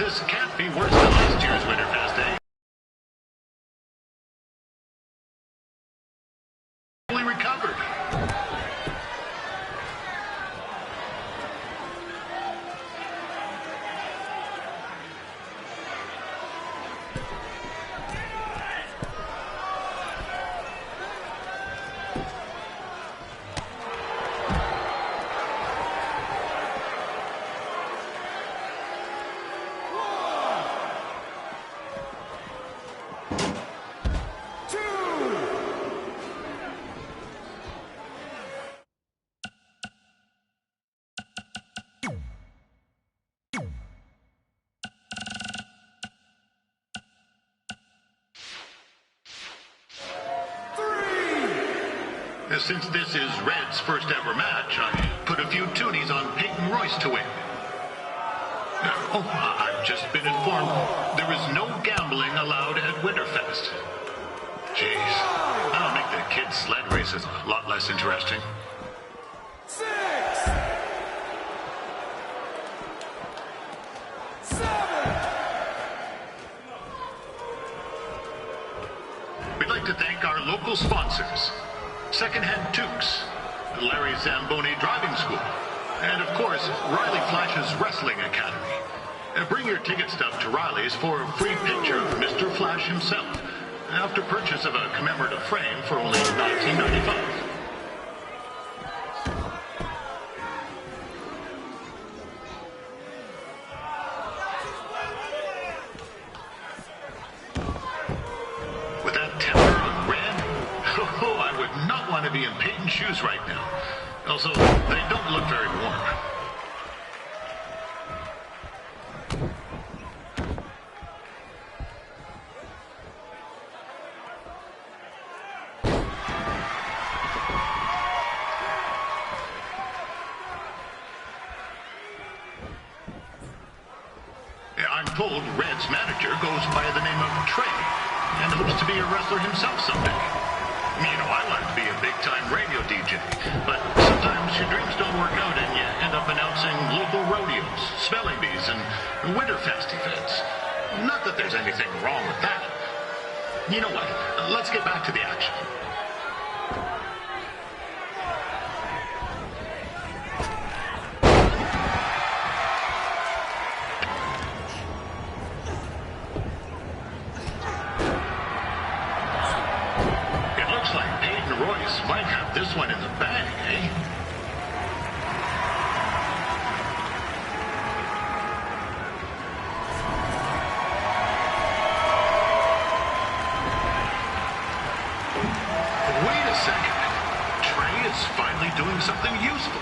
This can't be worse than last year's Winterfest, eh? Fully recovered. Since this is Red's first ever match, I put a few toonies on Peyton Royce to win. I've just been informed there is no gambling allowed at Winterfest. Jeez, that'll make the kids' sled races a lot less interesting. 6, 7. We'd like to thank our local sponsors. Secondhand Tukes, Larry Zamboni Driving School, and of course, Riley Flash's Wrestling Academy. Bring your ticket stub to Riley's for a free picture of Mr. Flash himself, after purchase of a commemorative frame for only $19.95. To be in Peyton's shoes right now. Also, they don't look very warm. I'm told Red's manager goes by the name of Trey and hopes to be a wrestler himself someday. You know, I want to be a big-time radio DJ, but sometimes your dreams don't work out and you end up announcing local rodeos, spelling bees, and Winterfest events. Not that there's anything wrong with that. You know what? Let's get back to the action. Might have this one in the bag, eh? Wait a second. Trey is finally doing something useful.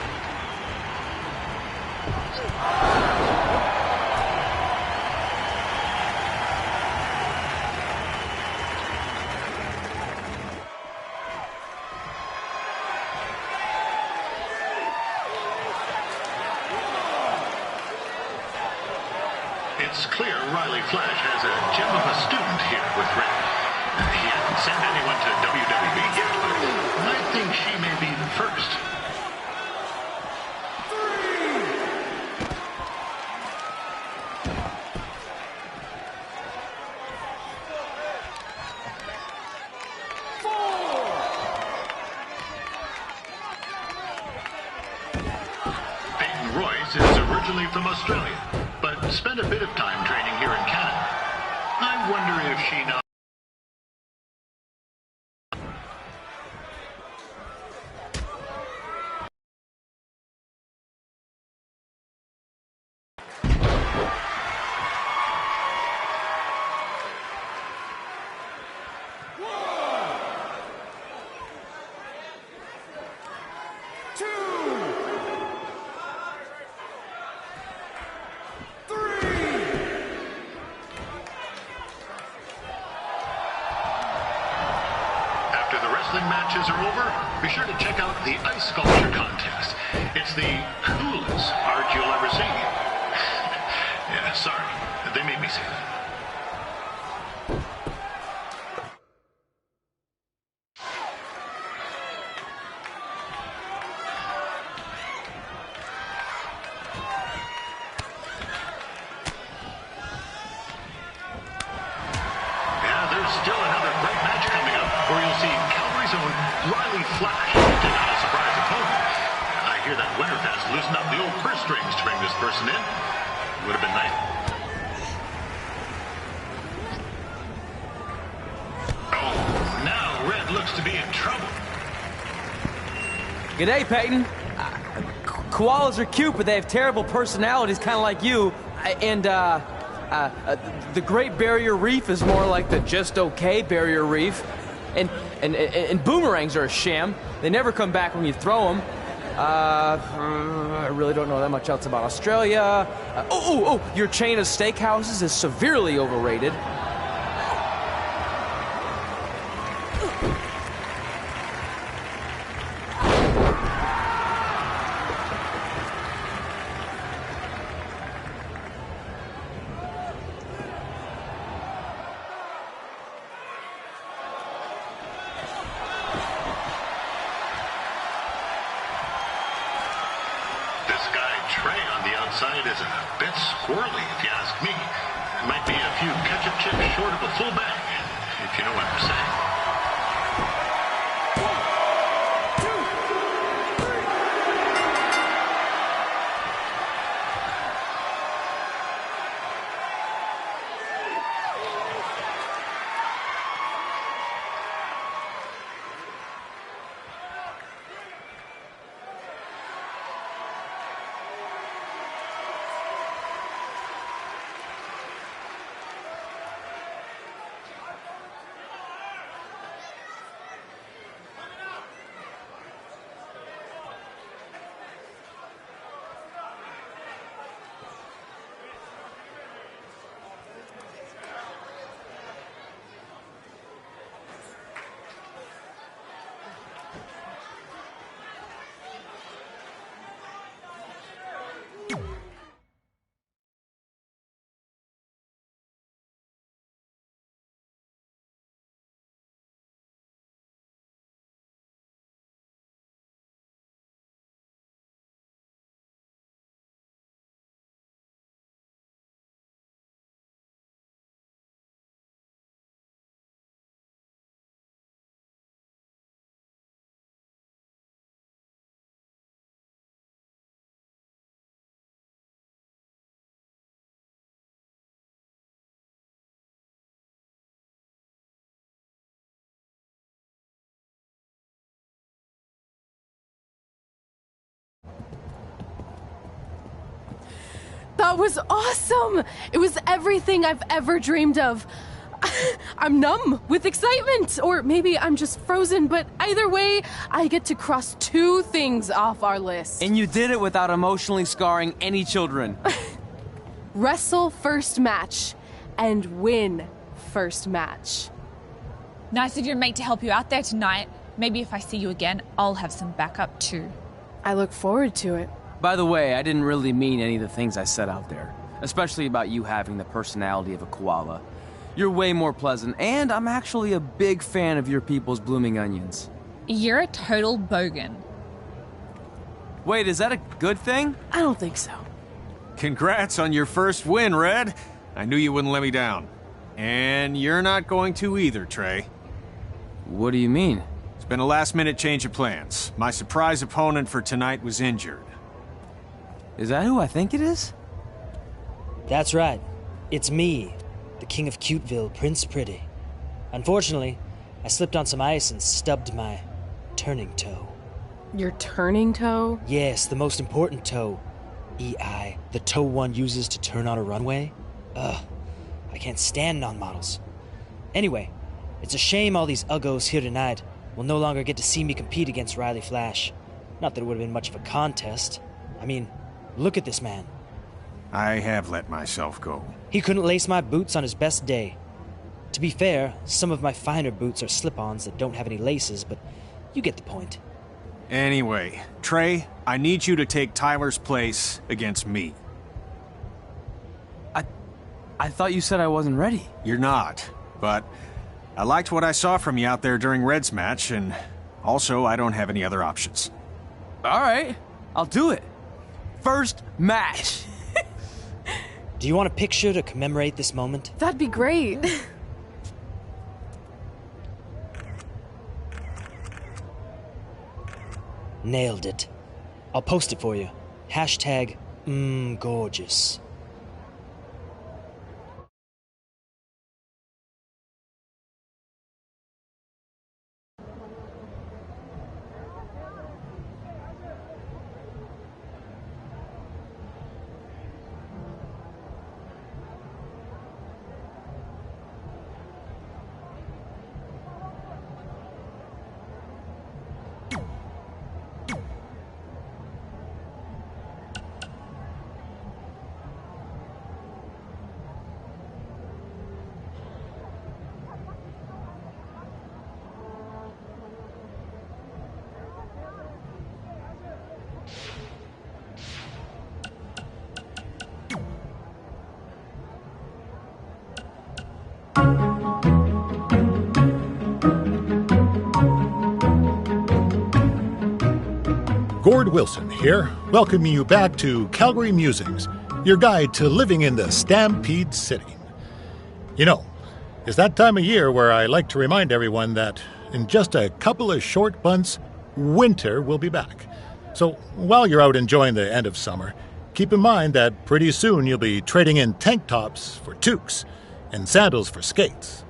It's clear Riley Flash has a gem of a student here with Red. He hasn't sent anyone to WWE yet, but I think she may be the first. 3, 4. Peyton Royce is originally from Australia, but spent a bit of time training here in Canada. I wonder if she knows. Matches are over, be sure to check out the ice sculpture contest. It's the coolest art you'll ever see. Yeah, sorry, they made me say that. very soon, Riley Flash will take on a surprise opponent. I hear that Winterfest loosened up the old purse strings to bring this person in. Would have been nice. Oh, now Red looks to be in trouble. G'day, Peyton. Koalas are cute, but they have terrible personalities, kind of like you. And, the Great Barrier Reef is more like the just okay Barrier Reef. And boomerangs are a sham. They never come back when you throw them. I really don't know that much else about Australia. Your chain of steakhouses is severely overrated. Is a bit squirrely, if you ask me. Might be a few ketchup chips short of a full bag, if you know what I'm saying. That was awesome! It was everything I've ever dreamed of. I'm numb with excitement, or maybe I'm just frozen, but either way, I get to cross 2 things off our list. And you did it without emotionally scarring any children. Wrestle first match, and win first match. Nice of your mate to help you out there tonight. Maybe if I see you again, I'll have some backup too. I look forward to it. By the way, I didn't really mean any of the things I said out there. Especially about you having the personality of a koala. You're way more pleasant, and I'm actually a big fan of your people's blooming onions. You're a total bogan. Wait, is that a good thing? I don't think so. Congrats on your first win, Red. I knew you wouldn't let me down. And you're not going to either, Trey. What do you mean? It's been a last-minute change of plans. My surprise opponent for tonight was injured. Is that who I think it is? That's right. It's me, the King of Cuteville, Prince Pretty. Unfortunately, I slipped on some ice and stubbed my turning toe. Your turning toe? Yes, the most important toe. EI, the toe one uses to turn on a runway. Ugh, I can't stand non-models. Anyway, it's a shame all these uggos here tonight will no longer get to see me compete against Riley Flash. Not that it would have been much of a contest. I mean, look at this man. I have let myself go. He couldn't lace my boots on his best day. To be fair, some of my finer boots are slip-ons that don't have any laces, but you get the point. Anyway, Trey, I need you to take Tyler's place against me. I thought you said I wasn't ready. You're not, but I liked what I saw from you out there during Red's match, and also I don't have any other options. All right, I'll do it. First match. Do you want a picture to commemorate this moment? That'd be great. Nailed it. I'll post it for you. Hashtag gorgeous. Gord Wilson here, welcoming you back to Calgary Musings, your guide to living in the Stampede City. You know, it's that time of year where I like to remind everyone that in just a couple of short months, winter will be back. So while you're out enjoying the end of summer, keep in mind that pretty soon you'll be trading in tank tops for toques and sandals for skates.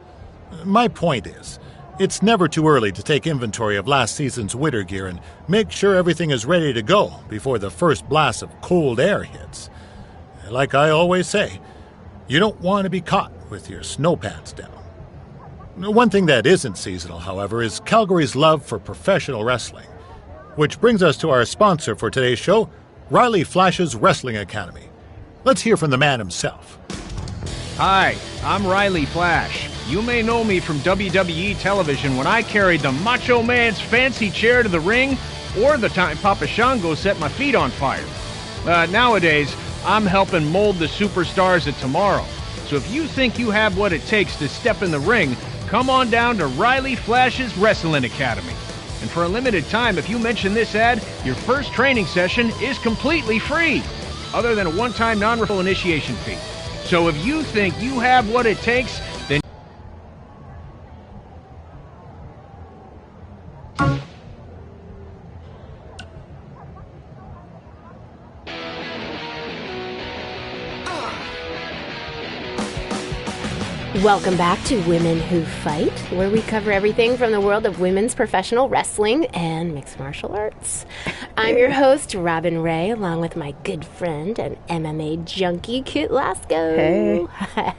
My point is, it's never too early to take inventory of last season's winter gear and make sure everything is ready to go before the first blast of cold air hits. Like I always say, you don't want to be caught with your snow pants down. One thing that isn't seasonal, however, is Calgary's love for professional wrestling. Which brings us to our sponsor for today's show, Riley Flash's Wrestling Academy. Let's hear from the man himself. Hi, I'm Riley Flash. You may know me from WWE television when I carried the Macho Man's fancy chair to the ring, or the time Papa Shango set my feet on fire. Nowadays, I'm helping mold the superstars of tomorrow. So if you think you have what it takes to step in the ring, come on down to Riley Flash's Wrestling Academy. And for a limited time, if you mention this ad, your first training session is completely free, other than a one-time non-refundable initiation fee. So if you think you have what it takes, then Welcome back to Women Who Fight, where we cover everything from the world of women's professional wrestling and mixed martial arts. I'm your host, Robin Ray, along with my good friend and MMA junkie, Kit Lasco. Hey.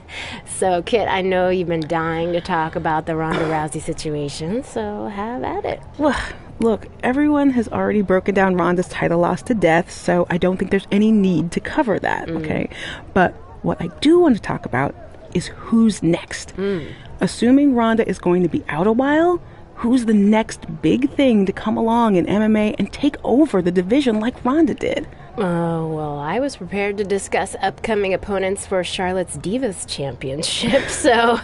So, Kit, I know you've been dying to talk about the Ronda Rousey situation, so have at it. Well, look, everyone has already broken down Ronda's title loss to death, so I don't think there's any need to cover that, okay? But what I do want to talk about is who's next. Assuming Ronda is going to be out a while, who's the next big thing to come along in MMA and take over the division like Ronda did? Oh, well, I was prepared to discuss upcoming opponents for Charlotte's Divas Championship, so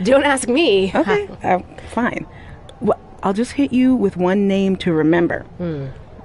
don't ask me. Okay, fine. Well, I'll just hit you with one name to remember.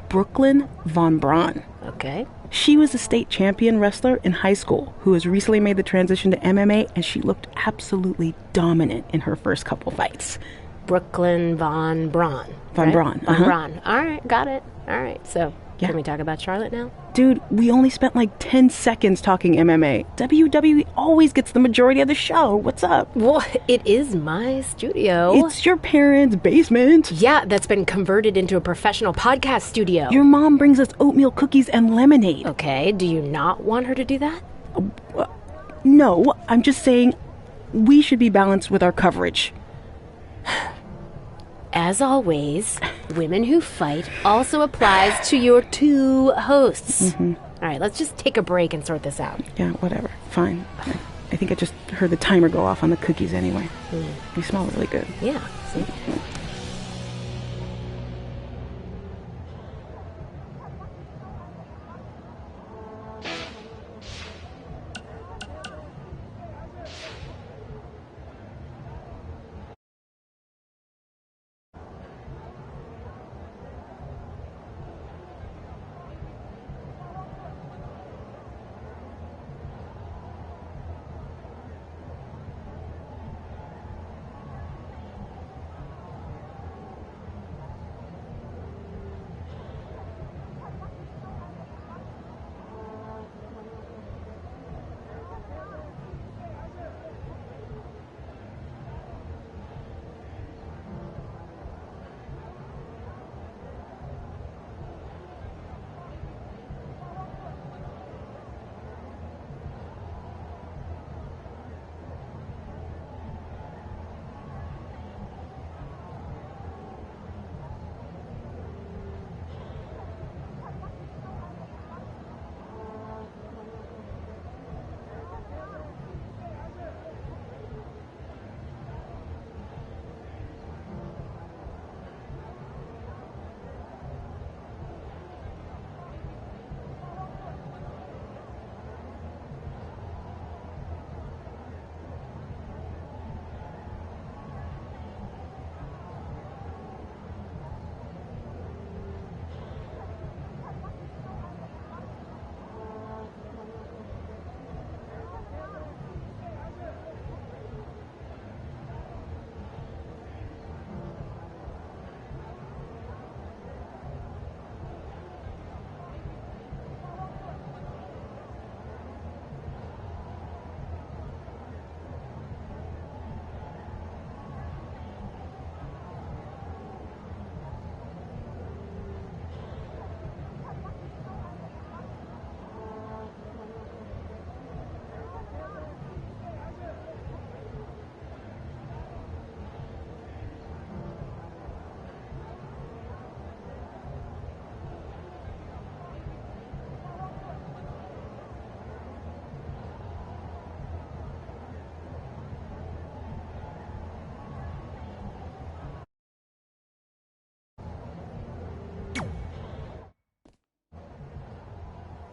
Brooklyn Von Braun. Okay. She was a state champion wrestler in high school who has recently made the transition to MMA, and she looked absolutely dominant in her first couple fights. Brooklyn Von Braun. Von Braun. Von Braun. All right, got it. All right, so can we talk about Charlotte now? Dude, we only spent like 10 seconds talking MMA. WWE always gets the majority of the show. What's up? Well, it is my studio. It's your parents' basement. Yeah, that's been converted into a professional podcast studio. Your mom brings us oatmeal cookies and lemonade. Okay, do you not want her to do that? No, I'm just saying we should be balanced with our coverage. As always, Women Who Fight also applies to your two hosts. All right, let's just take a break and sort this out. Yeah, whatever. Fine. I think I just heard the timer go off on the cookies anyway. They smell really good. Yeah, see?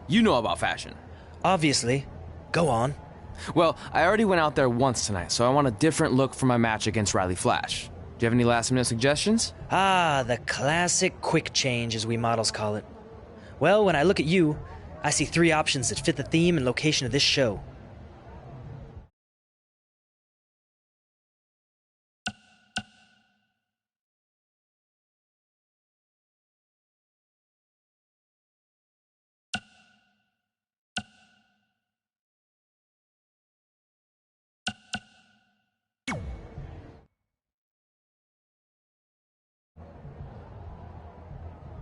You know about fashion. Obviously. Go on. Well, I already went out there once tonight, so I want a different look for my match against Riley Flash. Do you have any last-minute suggestions? Ah, the classic quick change, as we models call it. Well, when I look at you, I see 3 options that fit the theme and location of this show.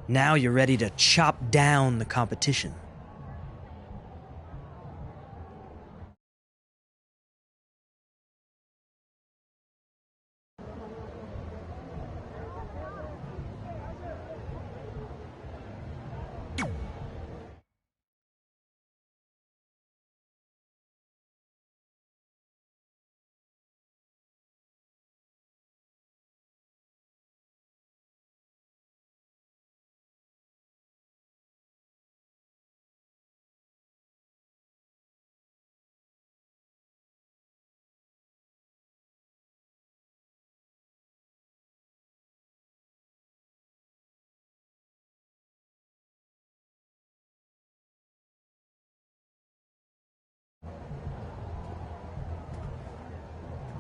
Now you're ready to chop down the competition.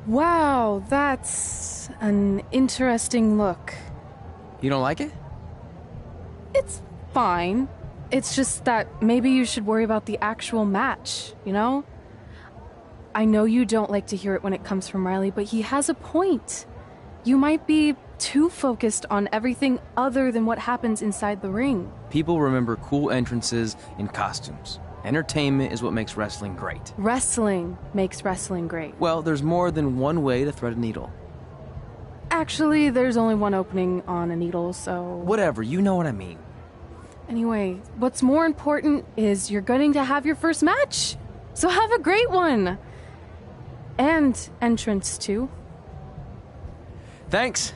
Wow, that's an interesting look. You don't like it? It's fine. It's just that maybe you should worry about the actual match, you know? I know you don't like to hear it when it comes from Riley, but he has a point. You might be too focused on everything other than what happens inside the ring. People remember cool entrances and costumes. Entertainment is what makes wrestling great. Wrestling makes wrestling great. Well, there's more than one way to thread a needle. Actually, there's only one opening on a needle, so... Whatever, you know what I mean. Anyway, what's more important is you're going to have your first match. So have a great one. And entrance, too. Thanks.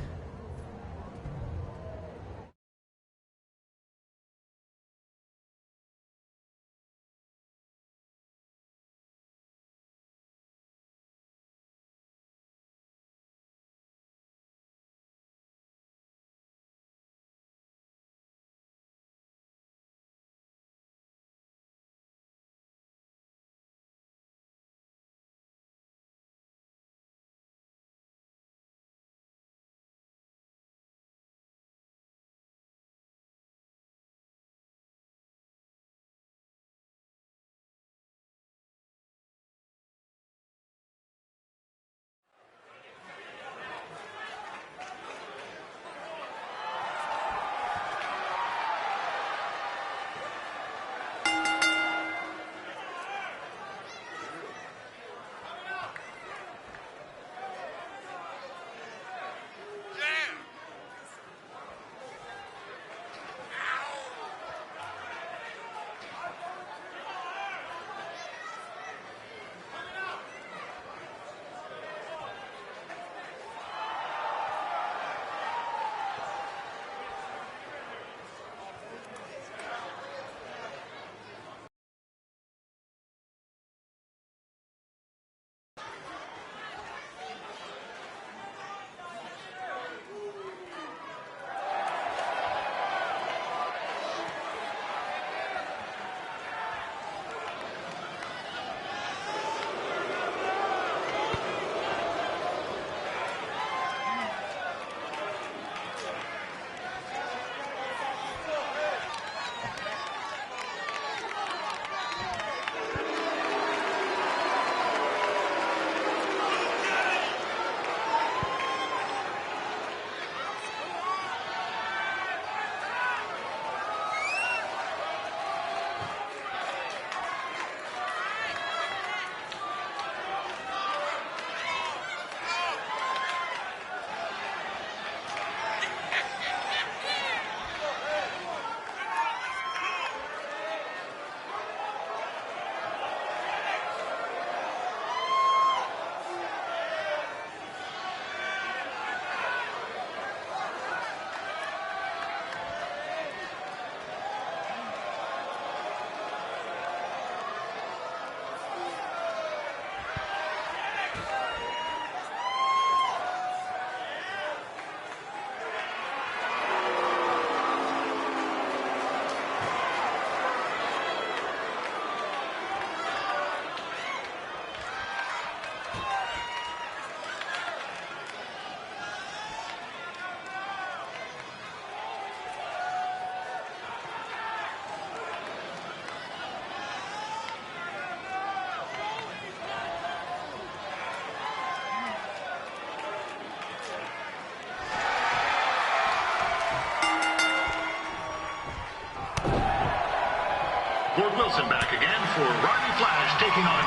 Gord Wilson back again for Riley Flash taking on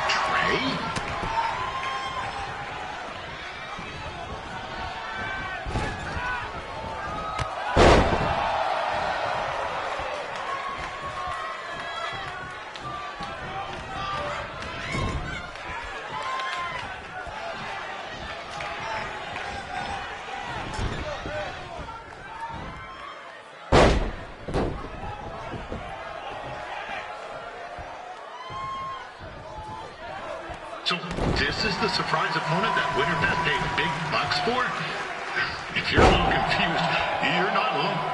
Trey. So this is the surprise opponent that Winterfest paid big bucks for? If you're a little confused, you're not alone.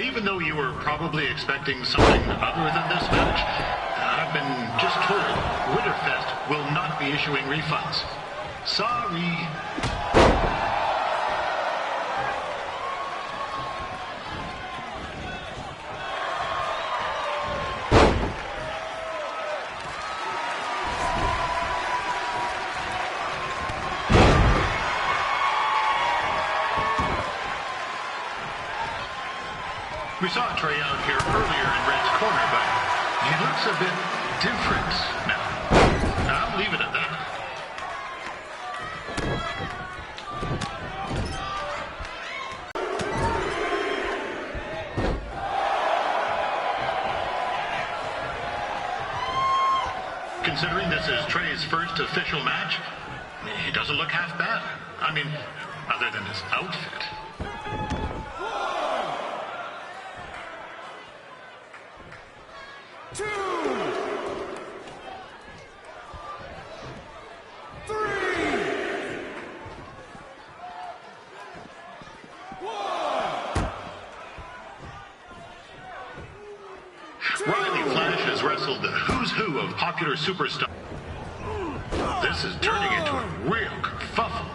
Even though you were probably expecting something other than this match, I've been just told Winterfest will not be issuing refunds. Sorry. We saw Trey out here earlier in Red's corner, but he looks a bit different now. I'll leave it at that. Considering this is Trey's first official match, he doesn't look half bad. I mean, other than his outfit. Riley Flash has wrestled the who's who of popular superstars. This is turning into a real kerfuffle.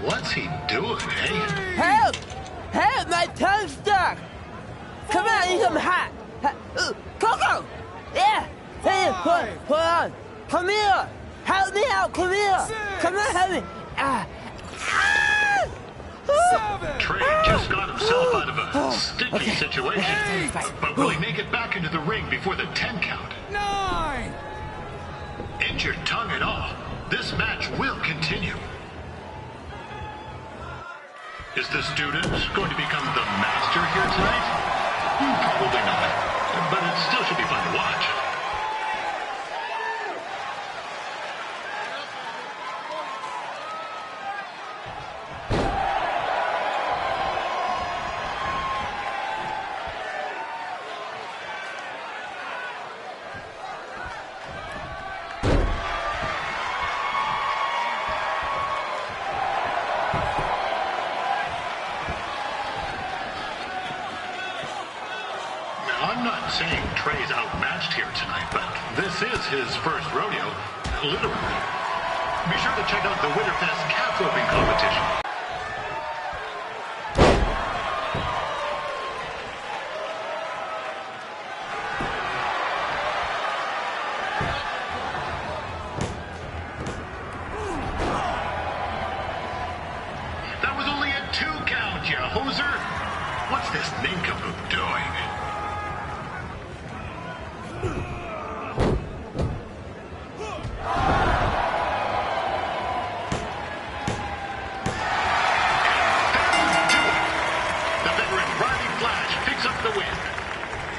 What's he doing, eh? Help! Help! My tongue's stuck! Come on, I need some hot! Coco! Yeah! Hey, hold on! Come here! Help me out! Come here! Come on, help me! Trey just got himself out of a sticky situation, but will he make it back into the ring before the 10 count? 9! Injured tongue and all, this match will continue. Is the student going to become the master here tonight? Probably not, but it still should be fun to watch. I'm not saying Trey's outmatched here tonight, but this is his first rodeo, literally. Be sure to check out the Winterfest calf roping competition. That was only a 2 count, you hoser. What's this nincompoop doing?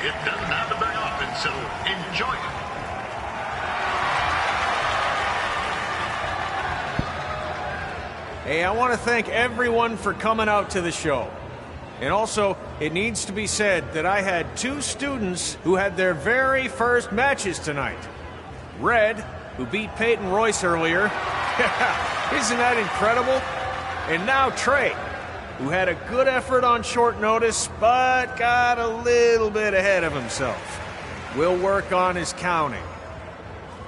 It doesn't happen very often, so enjoy it. Hey, I want to thank everyone for coming out to the show. And also, it needs to be said that I had 2 students who had their very first matches tonight. Red, who beat Peyton Royce earlier. Isn't that incredible? And now Trey, who had a good effort on short notice, but got a little bit ahead of himself. We'll work on his counting.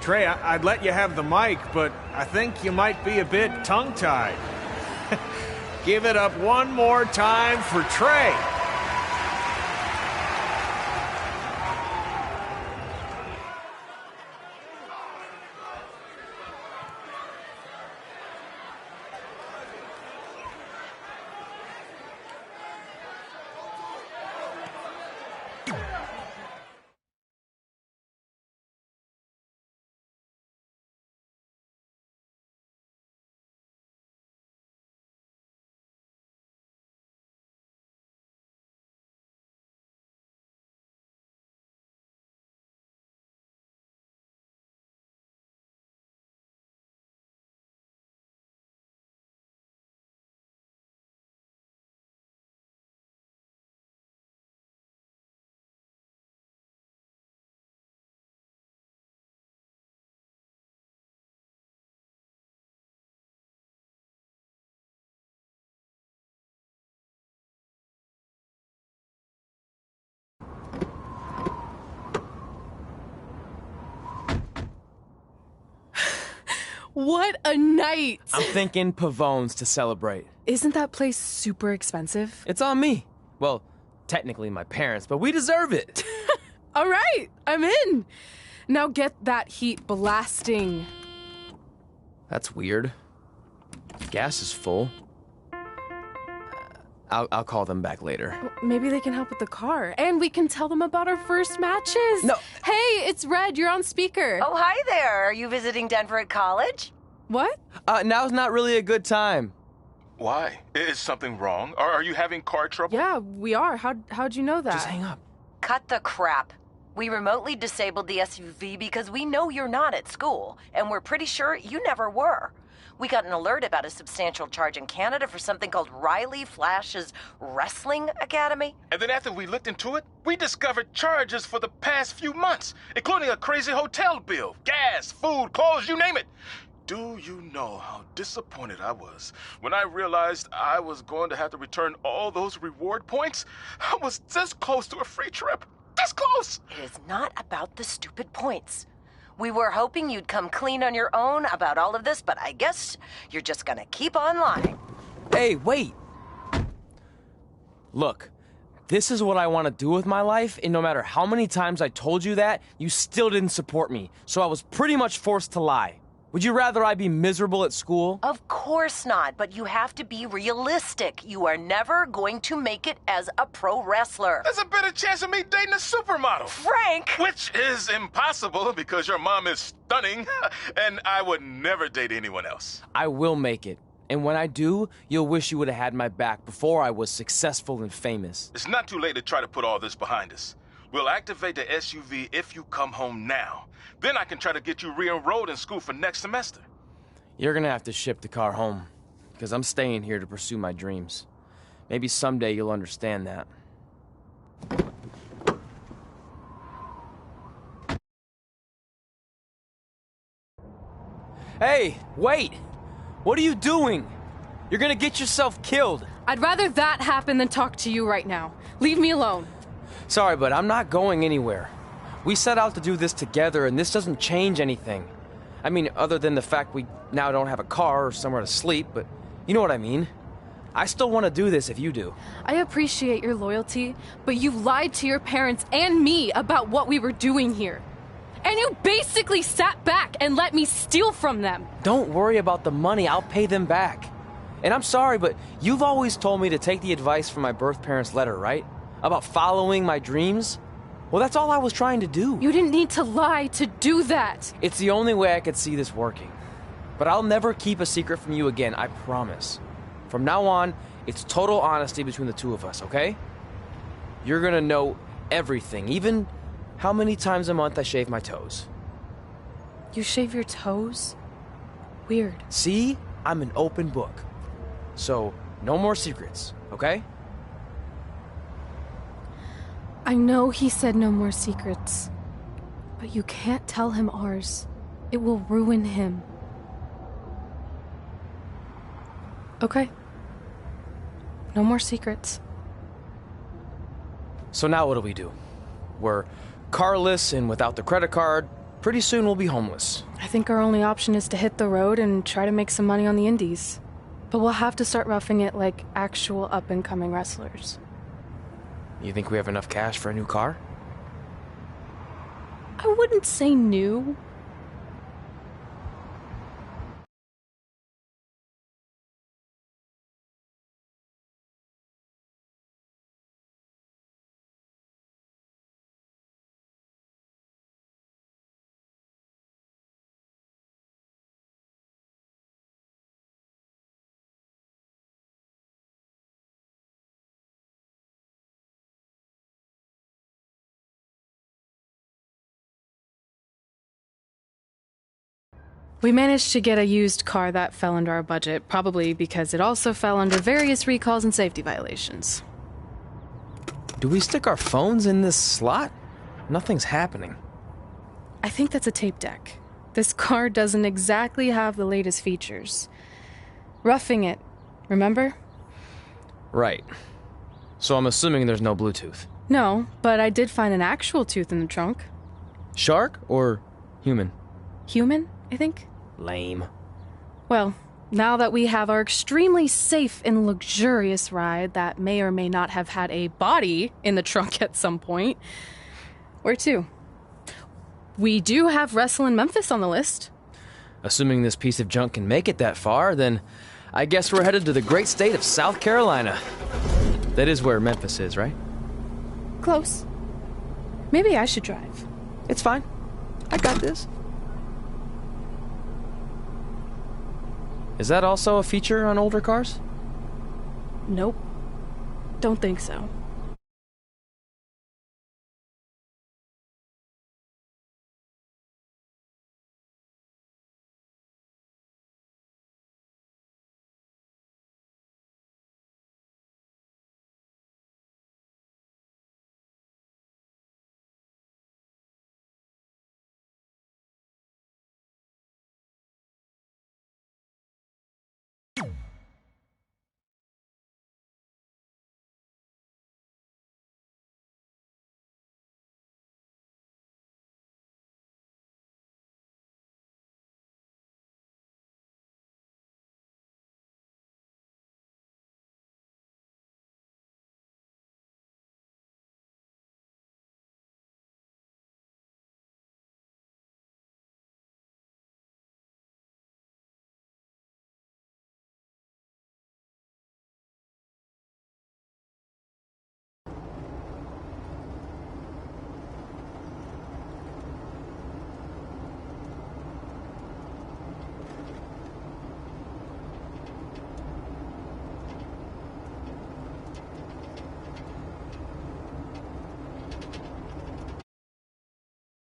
Trey, I'd let you have the mic, but I think you might be a bit tongue-tied. Give it up one more time for Trey. What a night! I'm thinking Pavone's to celebrate. Isn't that place super expensive? It's on me. Well, technically my parents, but we deserve it. All right, I'm in. Now get that heat blasting. That's weird. Gas is full. I'll call them back later. Maybe they can help with the car, and we can tell them about our first matches. No. Hey, it's Red. You're on speaker. Oh, hi there. Are you visiting Denver at college? What? Now's not really a good time. Why? Is something wrong? Are you having car trouble? Yeah, we are. How'd you know that? Just hang up. Cut the crap. We remotely disabled the SUV because we know you're not at school, and we're pretty sure you never were. We got an alert about a substantial charge in Canada for something called Riley Flash's Wrestling Academy. And then after we looked into it, we discovered charges for the past few months, including a crazy hotel bill, gas, food, clothes, you name it. Do you know how disappointed I was when I realized I was going to have to return all those reward points? I was this close to a free trip. This close! It is not about the stupid points. We were hoping you'd come clean on your own about all of this, but I guess you're just gonna keep on lying. Hey, wait. Look, this is what I want to do with my life, and no matter how many times I told you that, you still didn't support me, so I was pretty much forced to lie. Would you rather I be miserable at school? Of course not, but you have to be realistic. You are never going to make it as a pro wrestler. There's a better chance of me dating a supermodel. Frank! Which is impossible because your mom is stunning, and I would never date anyone else. I will make it. And when I do, you'll wish you would have had my back before I was successful and famous. It's not too late to try to put all this behind us. We'll activate the SUV if you come home now. Then I can try to get you re-enrolled in school for next semester. You're gonna have to ship the car home, because I'm staying here to pursue my dreams. Maybe someday you'll understand that. Hey, wait! What are you doing? You're gonna get yourself killed. I'd rather that happen than talk to you right now. Leave me alone. Sorry, but I'm not going anywhere. We set out to do this together, and this doesn't change anything. I mean, other than the fact we now don't have a car or somewhere to sleep, but you know what I mean. I still want to do this if you do. I appreciate your loyalty, but you lied to your parents and me about what we were doing here. And you basically sat back and let me steal from them. Don't worry about the money, I'll pay them back. And I'm sorry, but you've always told me to take the advice from my birth parents' letter, right? About following my dreams? Well, that's all I was trying to do. You didn't need to lie to do that. It's the only way I could see this working. But I'll never keep a secret from you again, I promise. From now on, it's total honesty between the two of us, okay? You're gonna know everything, even how many times a month I shave my toes. You shave your toes? Weird. See? I'm an open book. So, no more secrets, okay? I know he said no more secrets, but you can't tell him ours. It will ruin him. Okay. No more secrets. So now what do? We're carless and without the credit card. pretty soon we'll be homeless. I think our only option is to hit the road and try to make some money on the indies. But we'll have to start roughing it like actual up-and-coming wrestlers. You think we have enough cash for a new car? I wouldn't say new. We managed to get a used car that fell under our budget, probably because it also fell under various recalls and safety violations. Do we stick our phones in this slot? Nothing's happening. I think that's a tape deck. This car doesn't exactly have the latest features. Roughing it, remember? Right. So I'm assuming there's no Bluetooth. No, but I did find an actual tooth in the trunk. Shark or human? Human, I think. Lame. Well, now that we have our extremely safe and luxurious ride that may or may not have had a body in the trunk at some point, where to? We do have Wrestle in Memphis on the list. Assuming this piece of junk can make it that far, then I guess we're headed to the great state of South Carolina. That is where Memphis is, right? Close. Maybe I should drive. It's fine. I got this. Is that also a feature on older cars? Nope. Don't think so.